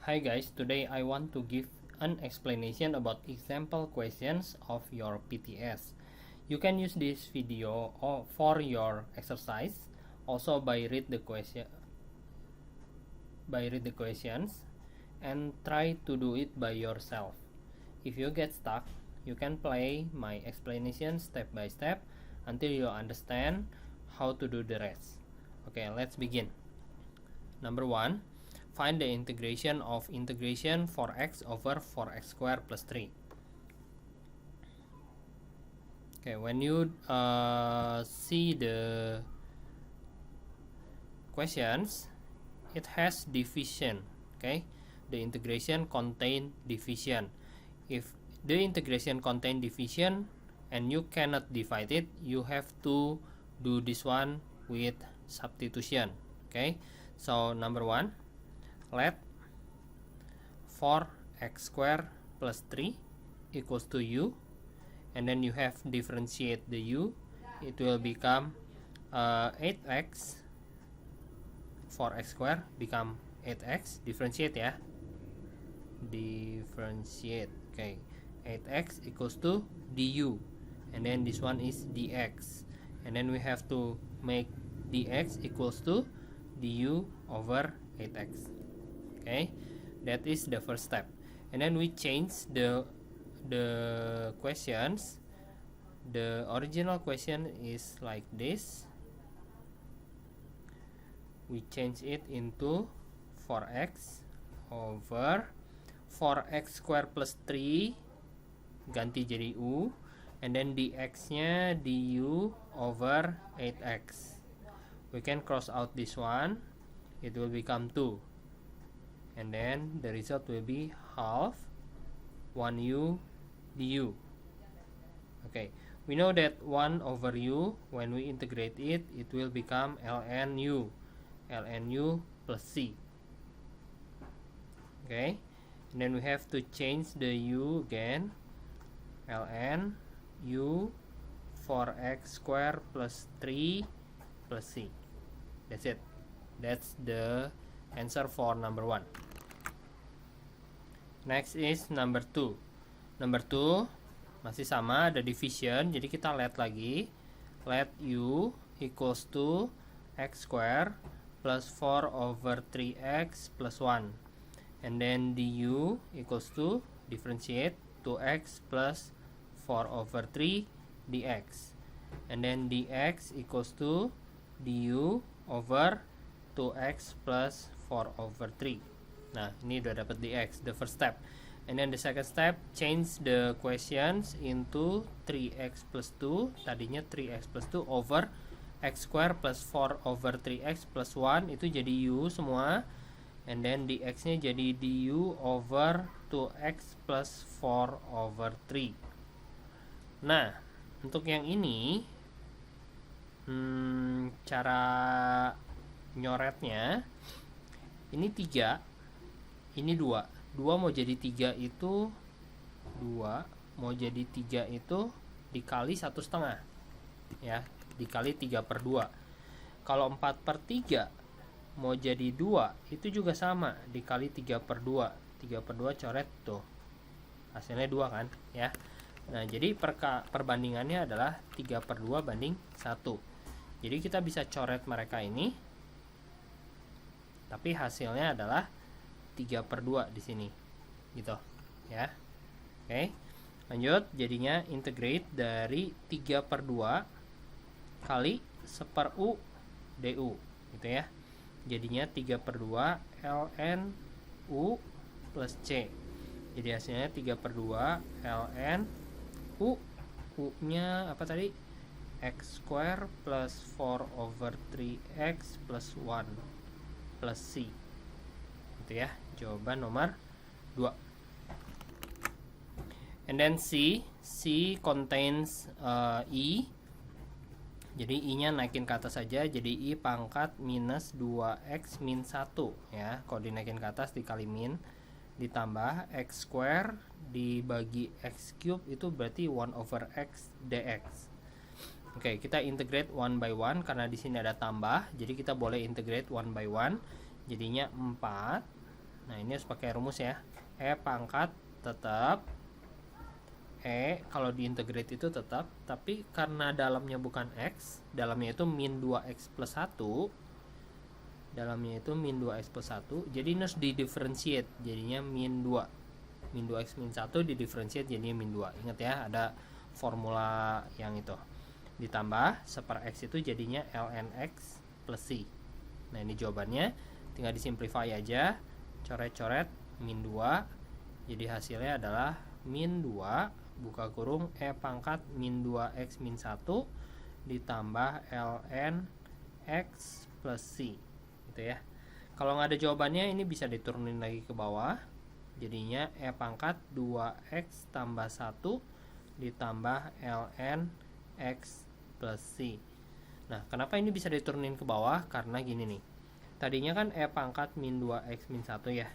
Hi guys, today I want to give an explanation about example questions of your PTS. You can use this video for your exercise, also by read the questions and try to do it by yourself. If you get stuck, you can play my explanation step by step until you understand how to do the rest. Okay, let's begin. Number 1. Find the integration of integration 4x over 4x squared plus 3. Okay, when you see the questions, it has division. Okay, the integration contain division. If the integration contain division and you cannot divide it, you have to do this one with substitution. Okay, so number 1, let 4x squared plus 3 equals to u, and then you have differentiate the u, it will become 8x. 4x squared become 8x, differentiate ya, differentiate. Okay, 8x equals to du, and then this one is dx, and then we have to make dx equals to du over 8x. Okay, that is the first step, and then we change the questions. The original question is like this. We change it into 4x over 4x squared plus 3 ganti jadi u, and then dx nya du over 8x. We can cross out this one, it will become 2, and then the result will be half 1u du. Okay, we know that 1 over u, when we integrate it, it will become ln u plus c. Okay, and then we have to change the u again, ln u 4x squared plus 3 plus c. That's it. That's the answer for number 1. Next is number 2. Number 2 masih sama, ada division, jadi kita let lagi. Let u equals to x squared plus 4 over 3x plus 1, and then du equals to differentiate 2x plus 4 over 3 dx, and then dx equals to du over 2x plus 4 over 3. Nah, ini udah dapat dx, the first step. And then the second step, change the questions into 3x plus 2. Tadinya 3x plus 2 over x squared plus 4 over 3x plus 1, itu jadi u semua, and then dx nya jadi du over 2x plus 4 over 3. Nah, untuk yang ini cara nyoretnya, ini 3, ini 2 mau jadi 3 itu 2 mau jadi 3 itu dikali 1,5 ya, dikali 3/2. Kalau 4/3 mau jadi 2, itu juga sama, dikali 3/2. 3/2 coret tuh, hasilnya 2 kan ya. Nah, jadi perbandingannya adalah 3/2 banding 1. Jadi kita bisa coret mereka ini, tapi hasilnya adalah 3/2 di sini gitu ya. Oke, lanjut, jadinya integrate dari 3/2 kali 1/u du gitu ya. Jadinya 3/2 ln u plus c. Jadi hasilnya 3/2 ln u, u-nya apa tadi? X squared plus 4 over 3x plus 1 plus c. Gitu ya, jawaban nomor 2. And then c contains i. Jadi i-nya naikin ke atas saja, jadi i pangkat minus 2x min 1 ya. Kalau dinaikin ke atas dikali min, ditambah x square dibagi x cube, itu berarti 1 over x dx. Oke, kita integrate 1 by 1 karena di sini ada tambah, jadi kita boleh integrate 1 by 1. Jadinya 4 Nah, ini harus pakai rumus ya. E pangkat tetap E kalau diintegrate itu tetap, tapi karena dalamnya bukan X, dalamnya itu min 2X plus 1, dalamnya itu min 2X plus 1, jadi ini harus di-differentiate, jadinya min 2. Min 2X min 1 di-differentiate jadinya min 2. Ingat ya, ada formula yang itu. Ditambah seper X itu jadinya ln X plus C. Nah, ini jawabannya. Tinggal disimplify aja. Coret-coret min 2. Jadi hasilnya adalah min 2 buka kurung E pangkat min 2X min 1 ditambah ln X plus C. Gitu ya. Kalau nggak ada jawabannya, ini bisa diturunin lagi ke bawah. Jadinya E pangkat 2X tambah 1 ditambah ln X plus C. Nah, kenapa ini bisa diturunin ke bawah? Karena gini nih. Tadinya kan E pangkat min 2X min 1 ya.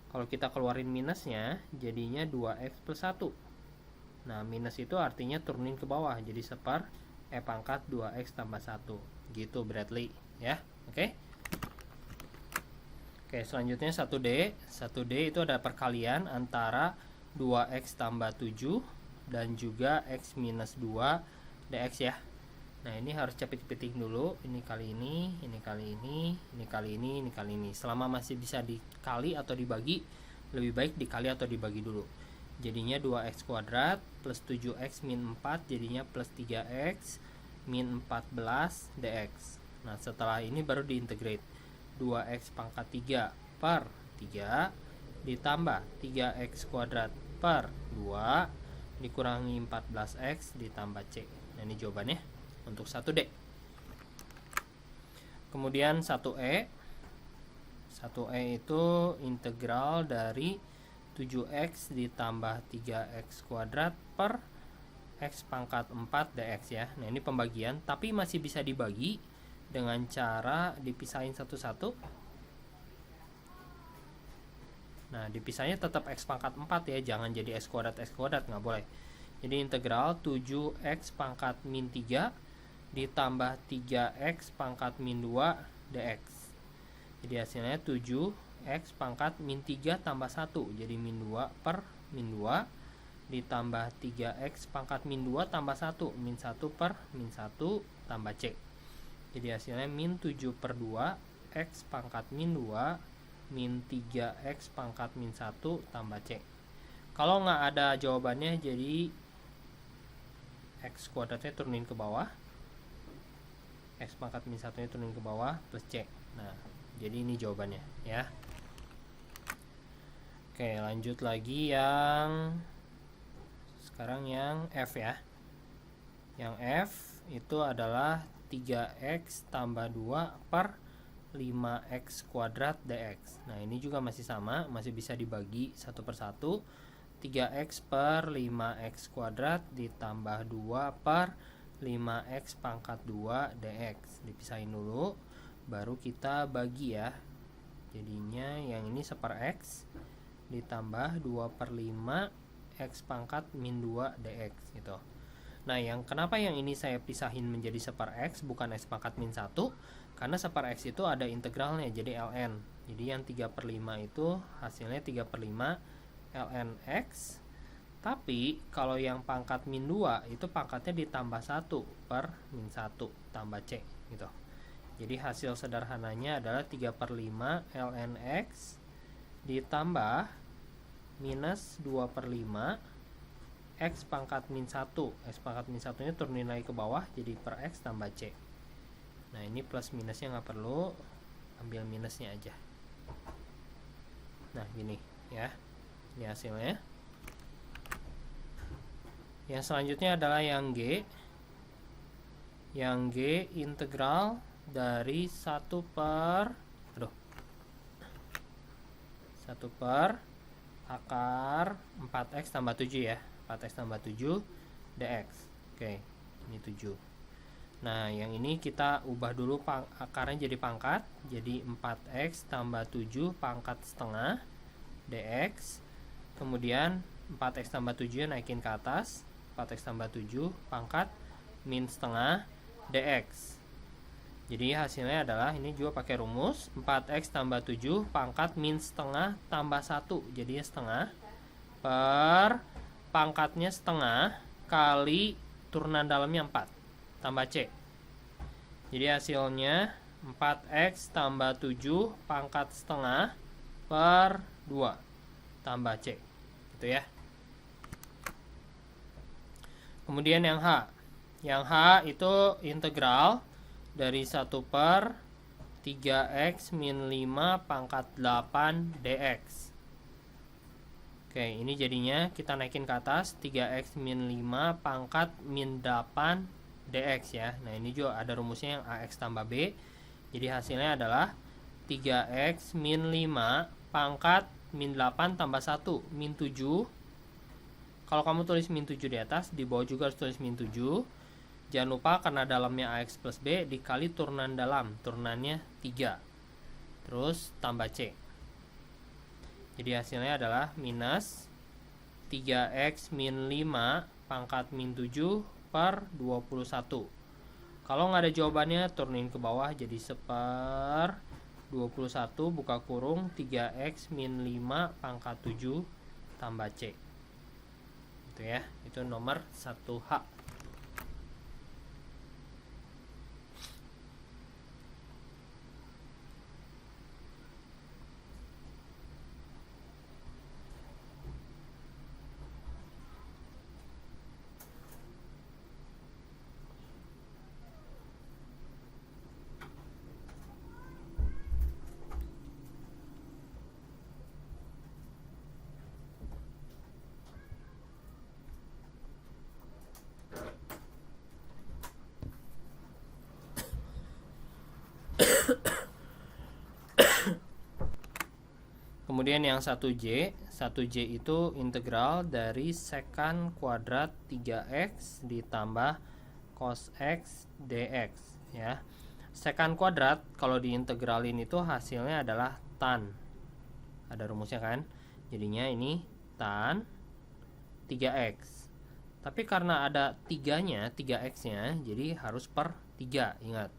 Kalau kita keluarin minusnya, jadinya 2X plus 1. Nah, minus itu artinya turunin ke bawah. Jadi seper E pangkat 2X tambah 1. Gitu Bradley. Ya, oke? Oke, selanjutnya 1D. 1D itu ada perkalian antara 2X tambah 7 dan juga X minus 2 dx ya. Nah, ini harus cepet-cepetin dulu. Ini kali ini, ini kali ini, ini kali ini, ini kali ini. Selama masih bisa dikali atau dibagi, lebih baik dikali atau dibagi dulu. Jadinya 2x kuadrat plus 7x min 4 jadinya plus 3x min 14 dx. Nah, setelah ini baru diintegrate. 2x pangkat 3 per 3 ditambah 3x kuadrat per 2 dikurangi 14x ditambah c. Nah, ini jawabannya untuk 1D. Kemudian 1E. 1E itu integral dari 7x ditambah 3x kuadrat per x pangkat 4 dx ya. Nah, ini pembagian, tapi masih bisa dibagi dengan cara dipisahin satu-satu. Nah, dipisahnya tetap x pangkat 4 ya, jangan jadi x kuadrat nggak boleh. Jadi integral 7x pangkat min 3 ditambah 3x pangkat min 2 dx. Jadi hasilnya 7x pangkat min 3 tambah 1. Jadi min 2 per min 2 ditambah 3x pangkat min 2 tambah 1. Min 1 per min 1 tambah c. Jadi hasilnya min 7 per 2 x pangkat min 2 min 3x pangkat min 1 tambah c. Kalau nggak ada jawabannya, jadi x kuadratnya turunin ke bawah, x pangkat min 1 nya turunin ke bawah plus c. Nah, jadi ini jawabannya ya. Oke, lanjut lagi yang sekarang yang F ya. Yang F itu adalah 3x tambah 2 per 5x kuadrat dx. Nah, ini juga masih sama, masih bisa dibagi satu per satu. 3x per 5x kuadrat ditambah 2 per 5x pangkat 2 dx. Dipisahin dulu, baru kita bagi ya. Jadinya yang ini seper x ditambah 2 per 5 x pangkat min 2 dx gitu. Nah, kenapa yang ini saya pisahin menjadi seper x bukan x pangkat min 1? Karena seper x itu ada integralnya, jadi ln. Jadi yang 3 per 5 itu hasilnya 3 per 5 ln x. Tapi kalau yang pangkat min 2 itu pangkatnya ditambah 1 per min 1 tambah c gitu. Jadi hasil sederhananya adalah 3 per 5 ln x ditambah minus 2 per 5 x pangkat min 1. X pangkat min 1 nya turunin lagi ke bawah, jadi per x tambah c. Nah, ini plus minusnya nggak perlu, ambil minusnya aja. Nah, gini ya, ini hasilnya. Yang selanjutnya adalah yang G. Yang G integral dari 1 per akar 4x tambah 7 ya. 4x tambah 7 dx. Oke, ini 7. Nah, yang ini kita ubah dulu akarnya jadi pangkat. Jadi 4x tambah 7 pangkat setengah dx. Kemudian 4x tambah 7 naikin ke atas. 4x tambah 7 pangkat min setengah dx. Jadi hasilnya adalah ini juga pakai rumus 4x tambah 7 pangkat min setengah tambah 1. Jadinya setengah per pangkatnya setengah kali turunan dalamnya 4 tambah C. Jadi hasilnya 4x tambah 7 pangkat setengah per 2 tambah C. Gitu ya. Kemudian yang H. Yang H itu integral dari 1 per 3x min 5 pangkat 8 dx. Oke, ini jadinya kita naikin ke atas 3x min 5 pangkat min 8 dx ya. Nah, ini juga ada rumusnya yang ax tambah b. Jadi hasilnya adalah 3x min 5 pangkat min 8 tambah 1 min 7. Kalau kamu tulis min 7 di atas, di bawah juga harus tulis min 7. Jangan lupa karena dalamnya AX plus B dikali turunan dalam, turunannya 3. Terus tambah C. Jadi hasilnya adalah minus 3x min 5 pangkat min 7 per 21. Kalau nggak ada jawabannya, turunin ke bawah jadi 1/21 buka kurung 3x min 5 pangkat 7 tambah C. Itu ya, itu nomor 1H. Kemudian yang 1J itu integral dari sekant kuadrat 3x ditambah cos x dx ya. Sekant kuadrat kalau diintegralin itu hasilnya adalah tan. Ada rumusnya kan? Jadinya ini tan 3x. Tapi karena ada 3-nya, 3x-nya, jadi harus per 3, ingat.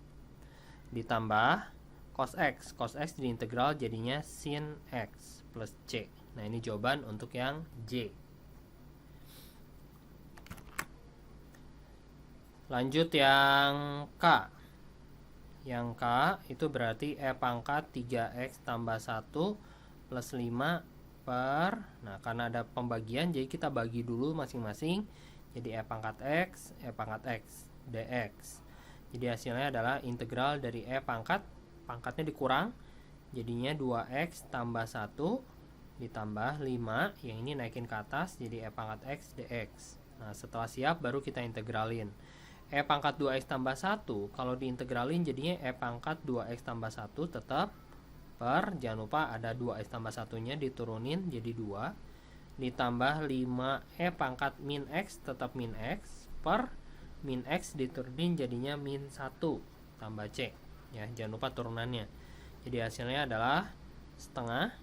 Ditambah cos x diintegral jadinya sin x plus c. Nah, ini jawaban untuk yang J. Lanjut yang K. Yang K itu berarti E pangkat 3x tambah 1 plus 5 per, nah karena ada pembagian jadi kita bagi dulu masing-masing. Jadi E pangkat x dx. Jadi hasilnya adalah integral dari E pangkatnya dikurang, jadinya 2x tambah 1 ditambah 5, yang ini naikin ke atas jadi E pangkat x dx. Nah, setelah siap baru kita integralin. E pangkat 2x tambah 1 kalau diintegralin jadinya E pangkat 2x tambah 1 tetap per, jangan lupa ada 2x tambah 1 nya diturunin jadi 2 ditambah 5 E pangkat min x tetap min x per min x diturunin jadinya min 1 tambah c ya, jangan lupa turunannya. Jadi hasilnya adalah setengah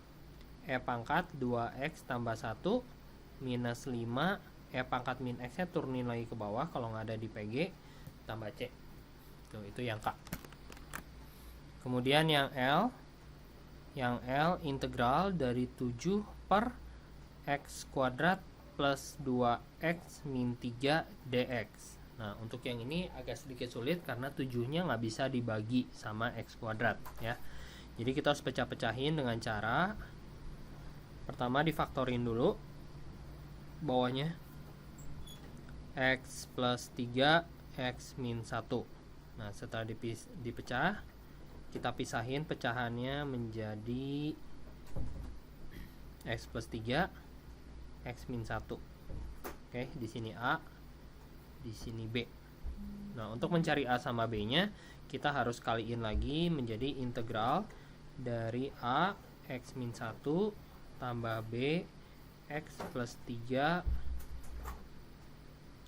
E pangkat 2x tambah 1 minus 5 E pangkat min x nya turunin lagi ke bawah kalau nggak ada di PG tambah C. Tuh, itu yang K. Kemudian yang L integral dari 7 per x kuadrat plus 2x min 3 dx. Nah, untuk yang ini agak sedikit sulit karena 7-nya nggak bisa dibagi sama x kuadrat ya. Jadi kita harus pecah-pecahin dengan cara pertama difaktorin dulu bawahnya x plus 3 x min 1. Nah, setelah dipecah kita pisahin pecahannya menjadi x plus 3 x min 1. Oke, di sini A, di sini B. Nah, untuk mencari A sama B-nya, kita harus kaliin lagi menjadi integral dari A x min 1 tambah B x plus 3.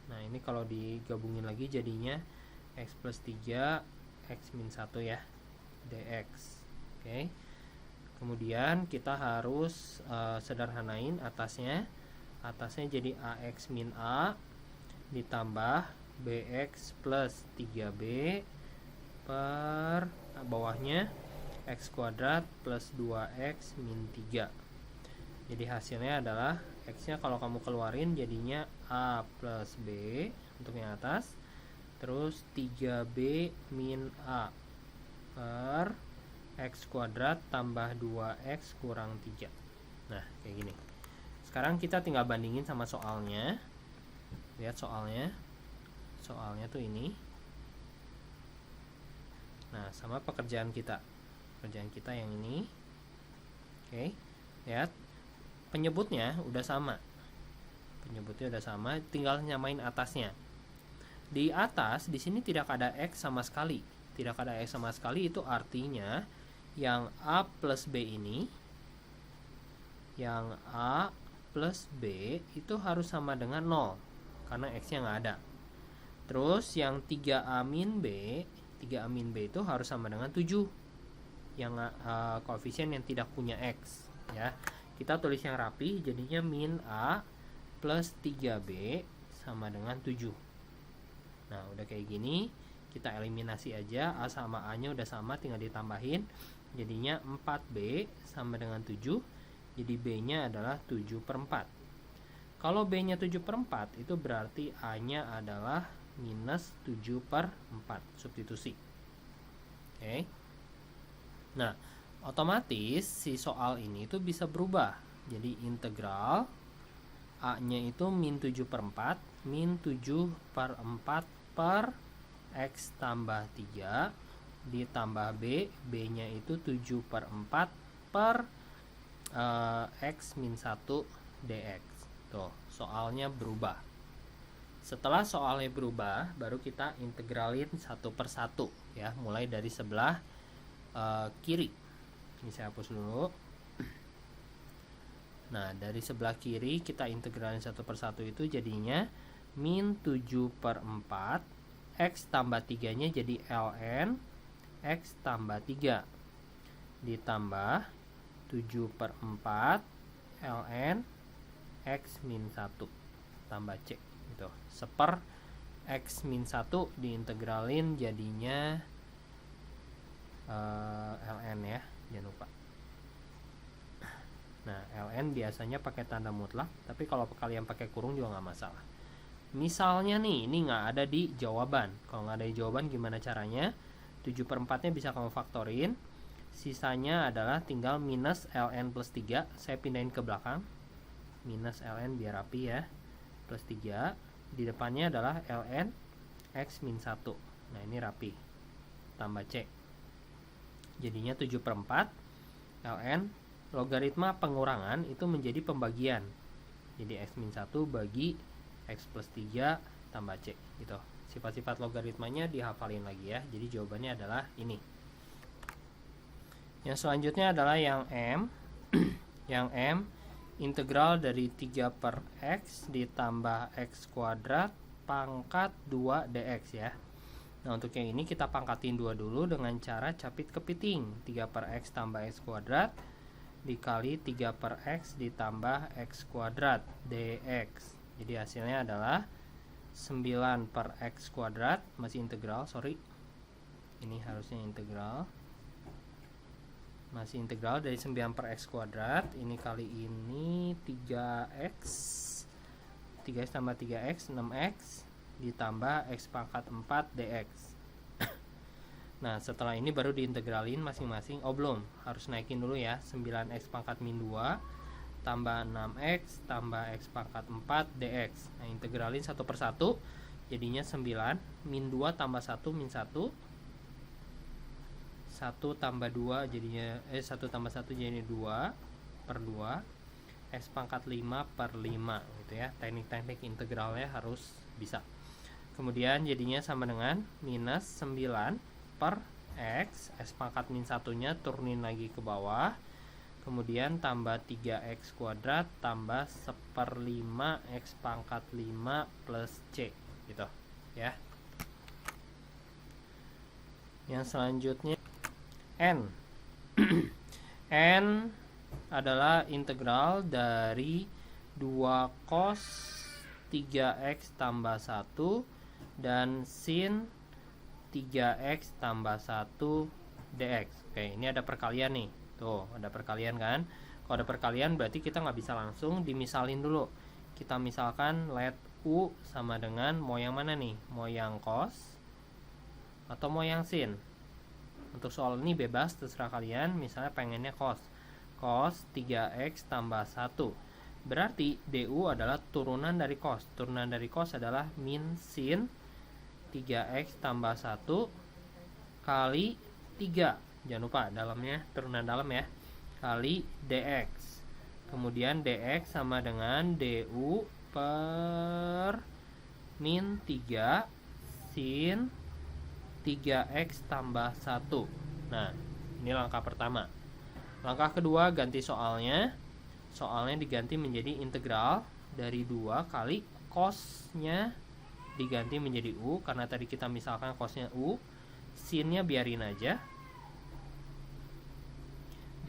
Nah, ini kalau digabungin lagi jadinya x plus 3 x min 1 ya, dx. Oke. Kemudian kita harus sederhanain atasnya. Atasnya jadi ax min a ditambah bx plus 3b per bawahnya x kuadrat plus 2x min 3. Jadi hasilnya adalah x nya kalau kamu keluarin jadinya a plus b untuk yang atas, terus 3b min a per x kuadrat tambah 2x kurang 3. Nah kayak gini. Sekarang kita tinggal bandingin sama soalnya. Lihat soalnya tuh ini. Nah sama pekerjaan kita yang ini. Oke, lihat penyebutnya udah sama, tinggal nyamain atasnya. Di atas di sini tidak ada x sama sekali, itu artinya yang a plus b ini, yang a plus b itu harus sama dengan 0 karena x nya nggak ada. Terus yang 3a min b itu harus sama dengan 7, yang koefisien yang tidak punya x ya. Kita tulis yang rapi, jadinya min a plus 3b sama dengan 7. Nah udah kayak gini, kita eliminasi aja, a sama a nya udah sama, tinggal ditambahin, jadinya 4b sama dengan 7. Jadi b nya adalah 7/4. Kalau b nya 7/4 itu berarti a nya adalah minus 7/4, substitusi. Oke. Nah otomatis si soal ini itu bisa berubah. Jadi integral a nya itu min 7/4 min 7/4 per x tambah 3 ditambah b nya itu 7/4 per x min 1 dx. Tuh, soalnya berubah. Setelah soalnya berubah, baru kita integralin satu per satu ya, mulai dari sebelah kiri. Ini saya hapus dulu. Nah, dari sebelah kiri kita integralin satu per satu, itu jadinya min 7/4 x tambah 3 nya jadi ln x tambah 3 ditambah 7/4 ln x min 1 tambah c gitu. Seper x min 1 diintegralin jadinya ln ya, jangan lupa. Nah ln biasanya pakai tanda mutlak, tapi kalau kalian pakai kurung juga nggak masalah. Misalnya nih, ini nggak ada di jawaban. Kalau nggak ada di jawaban gimana caranya? 7/4 nya bisa kamu faktorin, sisanya adalah tinggal minus ln plus 3. Saya pindahin ke belakang, minus ln biar rapi ya, plus 3. Di depannya adalah ln x min 1. Nah ini rapi, tambah c, jadinya 7/4 ln logaritma pengurangan itu menjadi pembagian, jadi x min 1 bagi x plus 3 tambah c gitu. Sifat-sifat logaritmanya dihafalin lagi ya. Jadi jawabannya adalah ini. Yang selanjutnya adalah yang m. Yang m integral dari 3 per x ditambah x kuadrat pangkat 2 dx ya. Nah untuk yang ini kita pangkatin 2 dulu dengan cara capit kepiting. 3 per x tambah x kuadrat dikali 3 per x ditambah x kuadrat dx. Jadi hasilnya adalah 9 per x kuadrat, masih integral, sorry. Ini harusnya integral. Masih integral dari 9 per x kuadrat. Ini kali ini 3x. 3x tambah 3x, 6x. Ditambah x pangkat 4 dx. Nah setelah ini baru diintegralin masing-masing. Oh belum, harus naikin dulu ya. 9x pangkat min 2 tambah 6x tambah x pangkat 4 dx. Nah integralin satu per satu, jadinya 9 min 2 tambah 1 min 1, 1 tambah 2 jadinya 1 tambah 1 jadinya 2 per 2, x pangkat 5 per 5 gitu ya. Teknik-teknik integralnya harus bisa. Kemudian jadinya sama dengan minus 9 per x pangkat min 1 nya turunin lagi ke bawah, kemudian tambah 3x kuadrat tambah 1/5 x pangkat 5 plus c gitu ya. Yang selanjutnya n. N adalah integral dari 2 cos 3x tambah 1 dan sin 3x tambah 1 dx. Oke, ini ada perkalian nih. Tuh, ada perkalian kan? Kalau ada perkalian berarti kita nggak bisa langsung dimisalin dulu. Kita misalkan let u sama dengan mau yang mana nih? Mau yang cos atau mau yang sin? Untuk soal ini bebas, terserah kalian. Misalnya pengennya cos. Cos 3x tambah 1. Berarti du adalah turunan dari cos. Turunan dari cos adalah min sin 3x tambah 1 kali 3. Jangan lupa dalamnya turunan dalam ya. Kali dx. Kemudian dx sama dengan du per min 3 sin 3x tambah 1. Nah, ini langkah pertama. Langkah kedua, ganti soalnya. Soalnya diganti menjadi integral dari 2 kali cosnya diganti menjadi u, karena tadi kita misalkan cosnya u, sinnya biarin aja,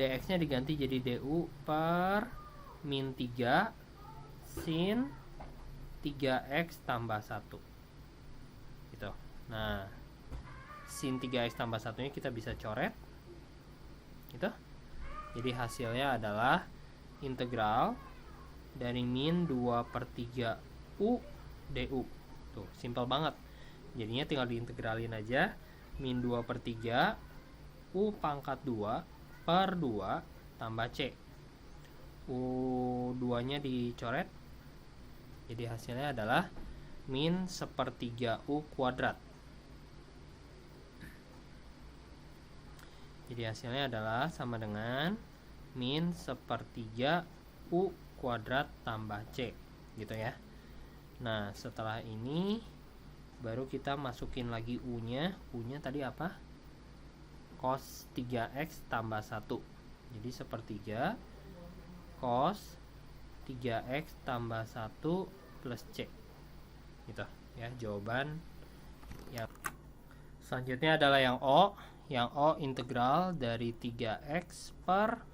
dx nya diganti jadi du per min 3 sin 3x tambah 1 gitu. Nah, sin 3x tambah 1 nya kita bisa coret gitu. Jadi hasilnya adalah integral dari min 2/3 u du. Tuh, simpel banget. Jadinya tinggal diintegralin aja. Min 2/3 u pangkat 2 per 2 tambah c. U2 nya dicoret. Jadi hasilnya adalah min 1/3 u kuadrat. Jadi hasilnya adalah sama dengan min 1/3 u kuadrat tambah c gitu ya. Nah, setelah ini baru kita masukin lagi u-nya. U-nya tadi apa? Cos 3x tambah 1. Jadi 1/3 cos 3x tambah 1 plus c. Gitu ya, jawaban yang selanjutnya adalah yang O. Yang O integral dari 3x per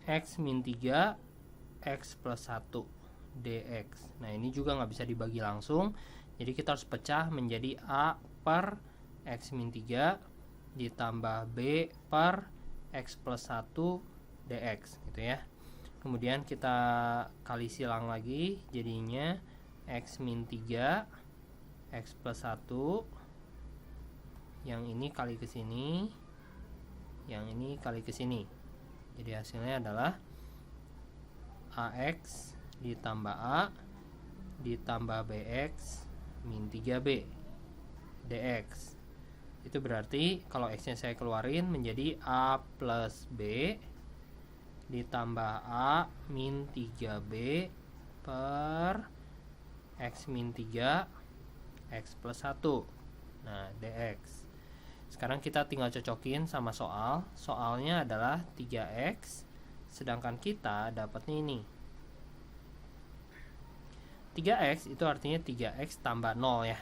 x min 3 x plus 1 dx. Nah, ini juga nggak bisa dibagi langsung, jadi kita harus pecah menjadi a per x min 3 ditambah b per x plus 1 dx gitu ya. Kemudian kita kali silang lagi, jadinya x min 3 x plus 1, yang ini kali ke sini, yang ini kali ke sini. Jadi hasilnya adalah ax ditambah a ditambah bx min 3b dx. Itu berarti kalau x nya saya keluarin menjadi a plus b ditambah a min 3b per x min 3 x plus 1. Nah, dx. Sekarang kita tinggal cocokin sama soal. Soalnya adalah 3x, sedangkan kita dapatnya ini 3x, itu artinya 3x tambah 0 ya.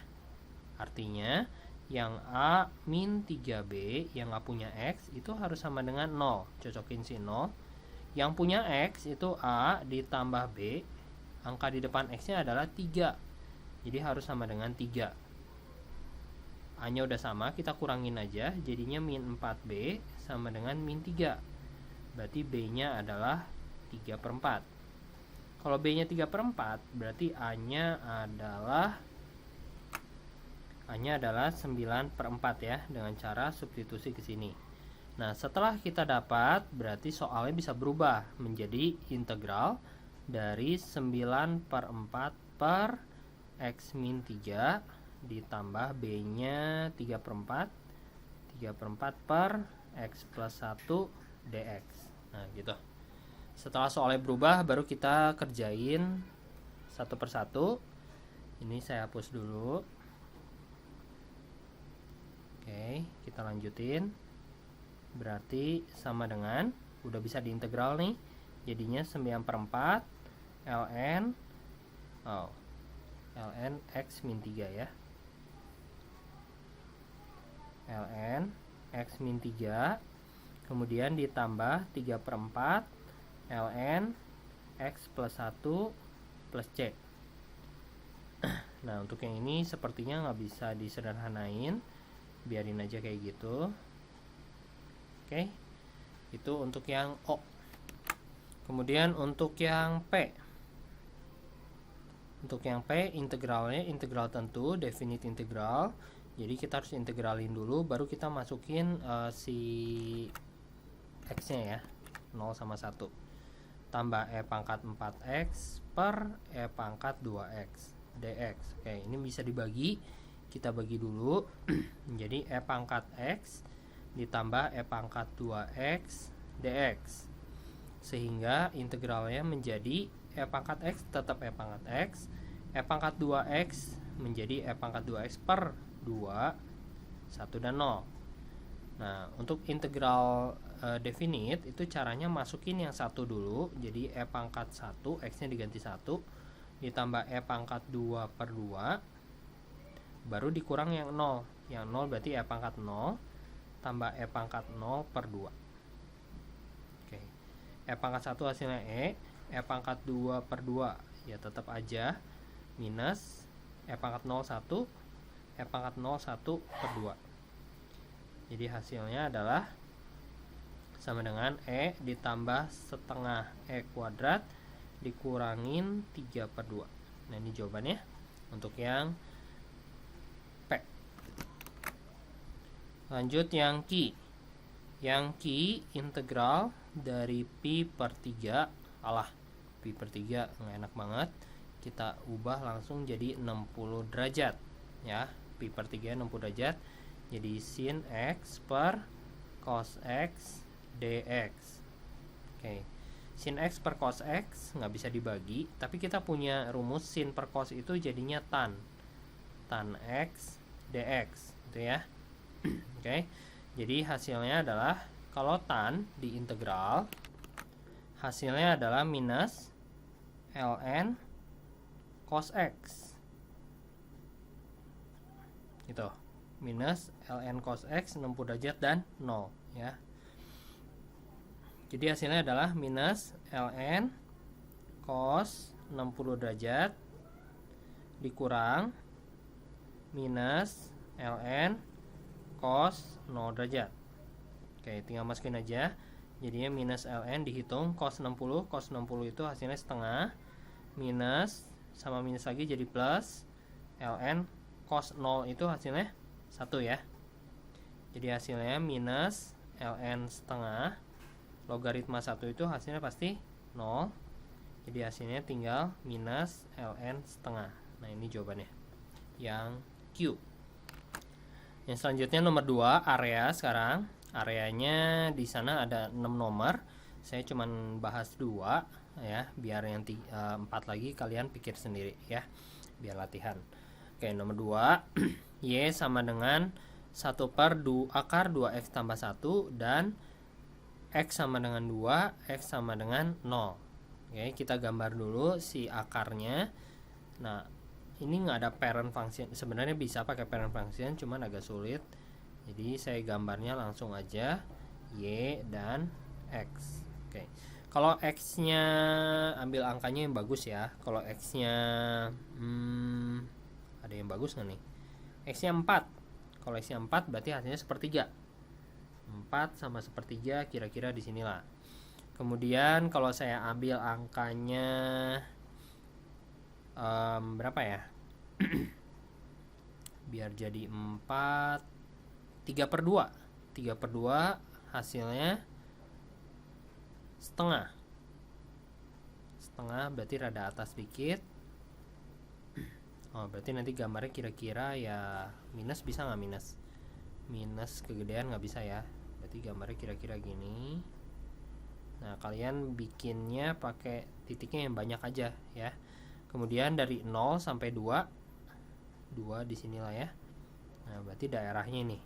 Artinya yang a min 3b yang nggak punya x itu harus sama dengan 0. Cocokin si 0. Yang punya x itu a ditambah b, angka di depan x nya adalah 3, jadi harus sama dengan 3. A nya udah sama, kita kurangin aja, jadinya min 4b sama dengan min 3. Berarti b nya adalah 3/4. Kalau b nya 3/4 berarti a nya adalah 9/4 ya, dengan cara substitusi ke sini. Nah, setelah kita dapat, berarti soalnya bisa berubah menjadi integral dari 9/4 per x min 3 ditambah b nya 3/4 per x plus 1 dx. Nah, gitu. Setelah soalnya berubah, baru kita kerjain satu persatu. Ini saya hapus dulu. Oke, kita lanjutin. Berarti sama dengan, udah bisa diintegral nih, jadinya 9/4 ln x min 3 ya, ln x min 3, kemudian ditambah 3/4 ln x plus 1 plus c. Nah, untuk yang ini sepertinya nggak bisa disederhanain, biarin aja kayak gitu. Oke, itu untuk yang O. Kemudian untuk yang P, integralnya integral tentu, definite integral. Jadi kita harus integralin dulu, baru kita masukin si x nya ya, 0 sama 1 tambah e pangkat 4x per e pangkat 2x dx. Oke, ini bisa dibagi, kita bagi dulu. Jadi e pangkat x ditambah e pangkat 2x dx, sehingga integralnya menjadi e pangkat x tetap e pangkat x, e pangkat 2x menjadi e pangkat 2x per 2, 1 dan 0. Nah, untuk integral definite itu caranya masukin yang satu dulu, jadi e pangkat 1, x nya diganti 1, ditambah e pangkat 2 per 2, baru dikurang yang 0. Yang 0 berarti e pangkat 0 tambah e pangkat 0 per 2. Oke, e pangkat 1 hasilnya e pangkat 2 per 2 ya tetap aja minus e pangkat 0 1, e pangkat 0 1 per 2. Jadi hasilnya adalah sama dengan e ditambah setengah e kuadrat dikurangin 3 per 2. Nah, ini jawabannya untuk yang P. Lanjut yang Q. Yang Q integral dari pi per 3. Alah, pi per 3 nggak enak banget. Kita ubah langsung jadi 60 derajat ya. Pi per 3 60 derajat. Jadi sin x per cos x dx. Oke, sin x per cos x nggak bisa dibagi, tapi kita punya rumus sin per cos itu jadinya tan x dx, gitu ya. Oke, jadi hasilnya adalah kalau tan diintegral, hasilnya adalah minus ln cos x, gitu, minus ln cos x 60 derajat dan 0 ya. Jadi hasilnya adalah minus ln cos 60 derajat dikurang minus ln cos 0 derajat. Oke, tinggal masukin aja. Jadinya minus ln dihitung cos 60. Cos 60 itu hasilnya setengah, minus sama minus lagi jadi plus ln cos 0 itu hasilnya 1 ya. Jadi hasilnya minus ln setengah, logaritma 1 itu hasilnya pasti 0. Jadi hasilnya tinggal minus ln setengah. Nah, ini jawabannya yang Q. Yang selanjutnya nomor 2, area. Sekarang areanya di sana ada 6 nomor. Saya cuman bahas 2 ya, biar yang 4 lagi kalian pikir sendiri ya, biar latihan. Oke, nomor 2 y sama dengan 1 per akar 2x tambah 1 dan x sama dengan 2, x sama dengan 0. Oke, kita gambar dulu si akarnya. Nah, ini nggak ada parent function. Sebenarnya bisa pakai parent function, cuman agak sulit. Jadi saya gambarnya langsung aja y dan x. Oke, kalau x-nya ambil angkanya yang bagus ya. Kalau x-nya ada yang bagus nggak nih? X-nya 4. Kalau x-nya 4 berarti hasilnya sepertiga. 4 sama sepertiga kira-kira di sinilah. Kemudian kalau saya ambil angkanya berapa ya? Biar jadi 4, 3 per 2. 3 per 2 hasilnya setengah. Setengah berarti rada atas dikit. Oh, berarti nanti gambarnya kira-kira ya minus, bisa nggak minus? Minus kegedean nggak bisa ya. Berarti gambarnya kira-kira gini. Nah, kalian bikinnya pakai titiknya yang banyak aja ya. Kemudian dari 0 sampai 2 di sinilah ya. Nah, berarti daerahnya ini.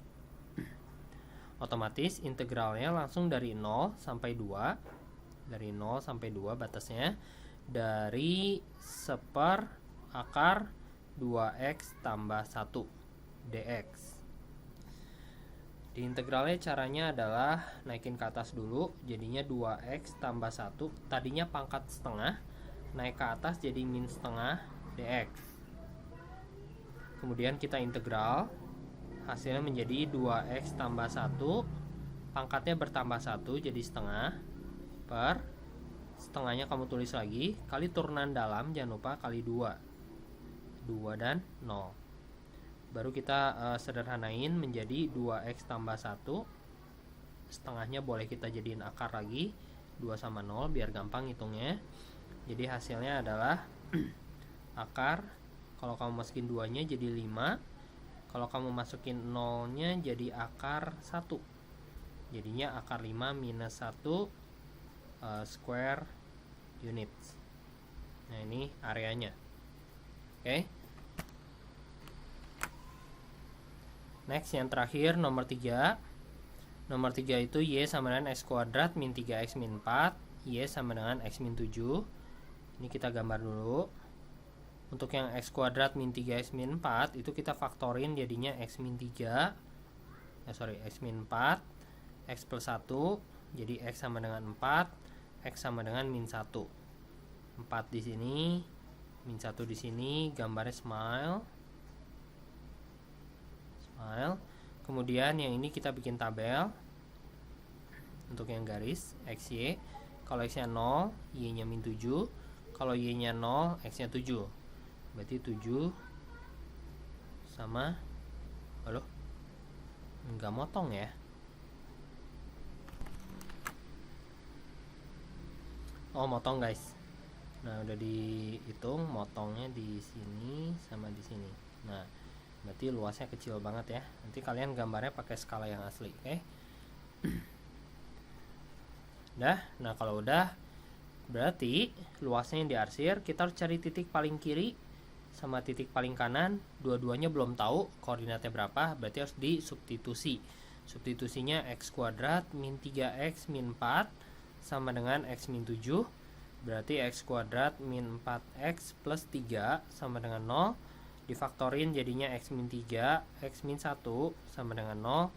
Otomatis integralnya langsung dari 0 sampai 2. Dari 0 sampai 2 batasnya dari 1/4 akar 2x tambah 1 dx. Di integralnya caranya adalah naikin ke atas dulu, jadinya 2x tambah 1. Tadinya pangkat setengah, naik ke atas jadi min setengah dx. kemudian kita integral, hasilnya menjadi 2x tambah 1, pangkatnya bertambah 1 jadi setengah, per setengahnya kamu tulis lagi, kali turunan dalam jangan lupa kali 2 dan 0. Baru kita sederhanain menjadi 2x tambah 1, setengahnya boleh kita jadiin akar lagi, 2 sama 0 biar gampang hitungnya. Jadi hasilnya adalah akar, kalau kamu masukin 2 nya jadi 5, kalau kamu masukin 0 nya jadi akar 1, jadinya akar 5 minus 1 square units. Nah ini areanya. Oke. Next, yang terakhir nomor 3. Nomor 3 itu y sama dengan x kuadrat min 3x min 4, y sama dengan x min 7. Ini kita gambar dulu. Untuk yang x kuadrat min 3x min 4 itu kita faktorin jadinya x min 3. X min 4, x plus 1, jadi x sama dengan 4, x sama dengan min 1. 4 di sini, min 1 di sini, gambarnya smile. Kemudian yang ini kita bikin tabel untuk yang garis xy. Kalau x nya 0, y nya min 7. Kalau y nya 0, x nya 7. Berarti 7 sama, halo, nggak motong ya. Oh, motong guys. Nah, udah dihitung motongnya di sini sama di sini. Nah, berarti luasnya kecil banget ya. Nanti kalian gambarnya pakai skala yang asli, oke? Nah kalau udah, berarti luasnya yang diarsir, kita harus cari titik paling kiri sama titik paling kanan. Dua-duanya belum tahu koordinatnya berapa, berarti harus disubstitusi. Substitusinya x kuadrat min 3x min 4 sama dengan x min 7. Berarti x kuadrat min 4x plus 3 sama dengan 0. Difaktorin jadinya x min 3, x min 1 sama dengan 0,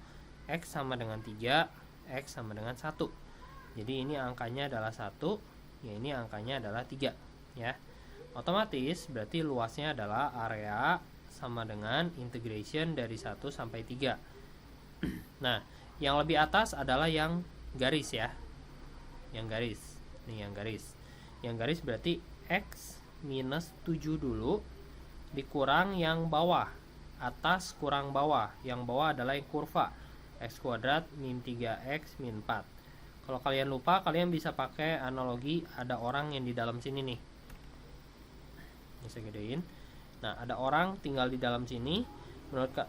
x sama dengan 3, x sama dengan 1. Jadi ini angkanya adalah 1, ya ini angkanya adalah 3 ya. Otomatis berarti luasnya adalah area sama dengan integration dari 1 sampai 3. Nah, yang lebih atas adalah yang garis ya. Yang garis. Nih yang garis. Yang garis berarti x minus 7 dulu dikurang yang bawah, atas kurang bawah. Yang bawah adalah yang kurva x kuadrat min 3x min 4. Kalau kalian lupa, kalian bisa pakai analogi ada orang yang di dalam sini nih. Bisa gedein. Nah, ada orang tinggal di dalam sini.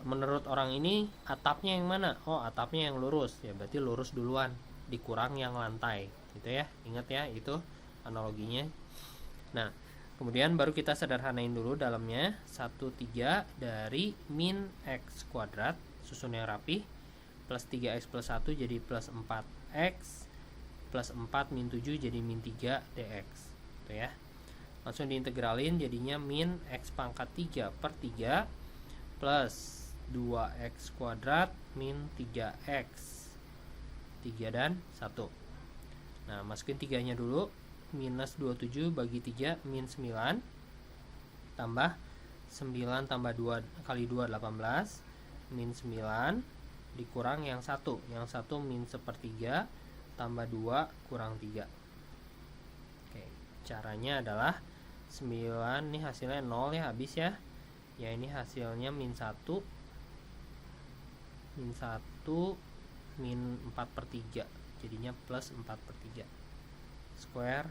Menurut orang ini atapnya yang mana? Oh, atapnya yang lurus. Ya berarti lurus duluan, dikurang yang lantai. Gitu ya. Ingat ya, itu analoginya. Nah, kemudian baru kita sederhanain dulu dalamnya. 1/3 dari min x kuadrat, susun yang rapi, plus 3x plus 1 jadi plus 4x, plus 4 min 7 jadi min 3 dx. Gitu ya. Langsung diintegralin jadinya min x pangkat 3 per 3 plus 2x kuadrat min 3x, 3 dan 1. Nah, masukin 3 nya dulu, minus 27 bagi 3 min 9, tambah 9 tambah 2 kali 2 18, min 9 dikurang yang 1, yang 1 min 1/3 tambah 2 kurang 3. Oke, caranya adalah 9 nih hasilnya 0 ya, habis ya. Ya ini hasilnya min 1 min 4/3, jadinya plus 4/3 square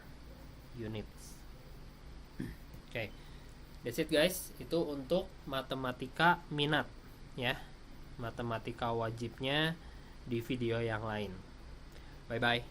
units. Oke, that's it guys. Itu untuk matematika minat ya, matematika wajibnya di video yang lain. Bye bye.